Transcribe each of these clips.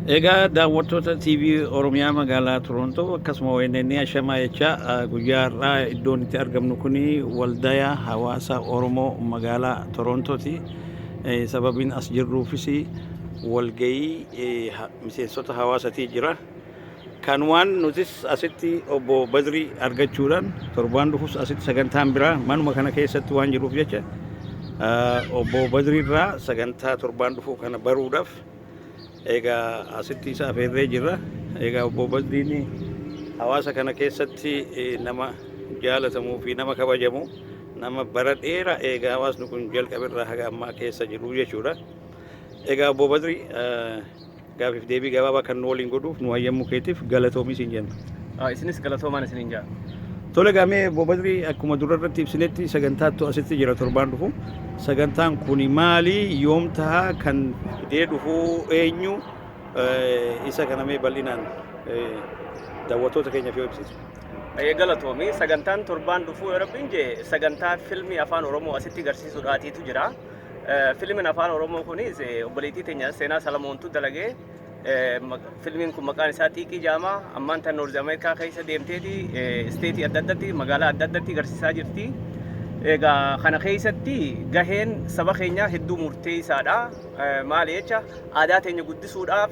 Egaa daawwattoota TV Oromiyaa magaalaa Torontoo akkasuma ONN ashamaa jecha guyyaa har'aa iddoon itti argamnu kuni waldayaa hawaasa Oromoo magaalaa Torontooti. Sababiin as jirruufis walgayii miseensota hawaasatii jira. Kan waan nutis asitti obbo Badrii argachuudhaan torbaan dhufus asitti sagantaan biraa manuma kana keessatti waan jiruuf jecha obbo Badrii irraa sagantaa torbaan dhufu kana baruudhaaf egaa asitti isa afeerree jirra. Egaa obbo Badriin hawaasa kana keessatti nama jaalatamuu fi nama kabajamu, nama bara dheeraa egaa hawaasni kun jalqabirraa haga ammaa keessa jiru jechuudha. Egaa obbo Badrii gaafiif deebii gabaabaa kan nu waliin godhuuf nu hayyamu keetiif galatoomi siin jenna. Isinis galatoomaan isiniin jaa. Tole gamee obbo Badrii akkuma durarratti ibsinetti sagantaattu asitti jira torbaan dhufu. Sagantaan kuni maali? Yoom ta'a? Kan fidee dhufu eenyu? Isa kanamee bal'inaan daawwattoota keenyaaf yoo ibsitu. Galatoomi sagantaan torbaan dhufu yoo rabbiin jee sagantaa filmii afaan Oromoo asitti agarsiisuudhaatiitu jira. Filmiin afaan Oromoo kunis obboleettii teenya Seenaa Soolomoontu dalagee filmiin kun maqaan isaa Xiiqii Jaamaa ammaan tan Noorz Ameerikaa keessa deemteeti isteetii adda addaatti magaalaa adda addaatti agarsiisaa jirti. Egaa kana keessatti gaheen saba keenyaa hedduu murteessaadha. Maali jecha aadaa keenya guddisuudhaaf,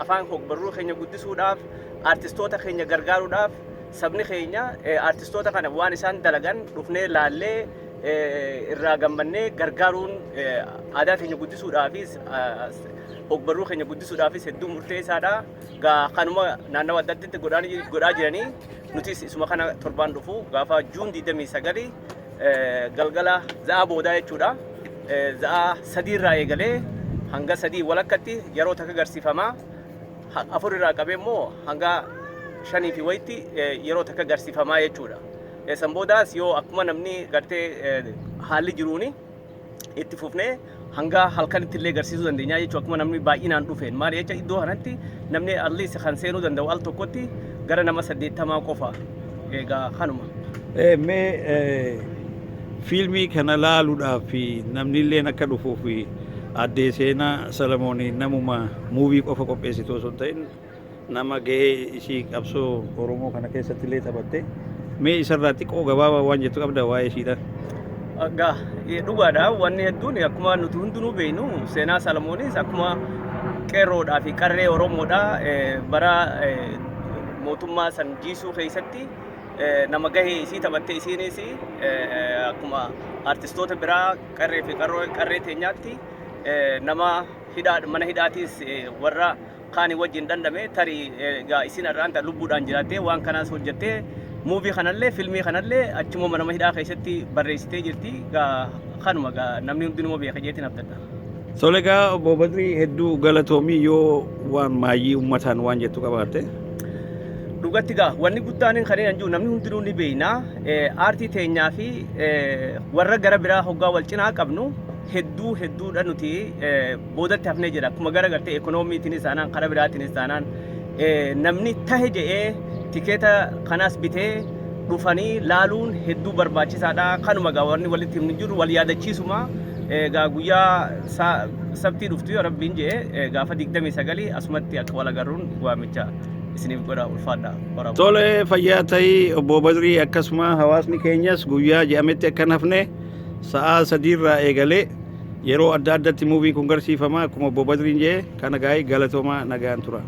afaan hogbarruu keenya guddisuudhaaf, artistoota keenya gargaaruudhaaf sabni keenya artistoota kana waan isaan dalagan dhufnee laallee irraa gammannee gargaaruun aadaa keenya guddisuudhaafis hogbarruu keenya guddisuudhaafis hedduu murteessaadha. Kanuma naannawa adda addaatti godhaa jiranii nutis isuma kana torbaan dhufu gaafa Juun 29 galgala za'a boodaa jechuudha. Za'a sadii irraa eegalee hanga sadii walakkatti yeroo takka agarsiifamaa. Afur irraa qabee immoo hanga 5 fi wayitti yeroo takka agarsiifamaa jechuudha. San boodaas yoo akkuma namni gartee haalli jiruuni itti fufnee hanga halkanitti illee agarsiisuu dandeenya jechuudha. Akkuma namni baay'inaan dhufeen maali jecha iddoo kanatti namni alliis kan seenuu danda'u al tokkotti gara nama 80 qofa. Egaa kanuma. Fiilmii kana laaluudhaaf namni illee akka dhufuuf addee Seenaa Soolomoon namuma muuvii qofa qopheessitu osoo hin ta'in nama gahee ishii qabsoo Oromoo kana keessatti illee taphatte. Mee isarraa xiqqoo gabaabaa waan jettu qabda waa'ee ishiidha. Dhugaadha wanni hedduun akkuma nuti hundinuu beeknu Seenaa Soolomoonis akkuma qeerroodhaa fi qarree Oromoodha bara mootummaa san jiisuu keessatti nama gahee isii taphatte isiinis akkuma artistoota biraa qarree fi qarree teenyaatti nama mana hidhaatiis warra kaanii wajjin dandame tarii isin irraan lubbuudhaan jiraattee waan kanaas hojjettee muuvii kanallee filmii kanallee achuma nama hidhaa keessatti barreessitee jirti. Kanuma namni hundinuu beeka jeetiin abdadha. Tole gaa obbo Badrii hedduu galatoomii yoo waan maayii uummataan waan jettu qabaatte. Dhugatti gaa wanni guddaan kan jiru namni hundinuu ni beekna. Aartii teenyaa fi warra gara biraa hoggaa wal cinaa qabnu hedduudha nuti boodatti hafnee jira. Akkuma gara gartee ekoonoomiitiinis taanaan karaa biraatiinis taanaan namni tahe jedhee tikeeta kanas bitee dhufanii laaluun hedduu barbaachisaadha. Kanuma gaa wanni walitti himni jiru wal yaadachiisuma. Gaa guyyaa sabtii dhuftu yoo rabbiin jee gaafa 29 asumatti akka wal agarruun waamicha isiniif godha ulfaadha. Tole fayyaa ta'ii obbo Badrii akkasuma hawaasni keenyas guyyaa je'ametti akka hin hafne sa'aa 3 irraa eegalee yeroo adda addatti muuviin kun agarsiifama akkuma obbo Badriin jee kana gaa'ii galatoomaa nagaan tura.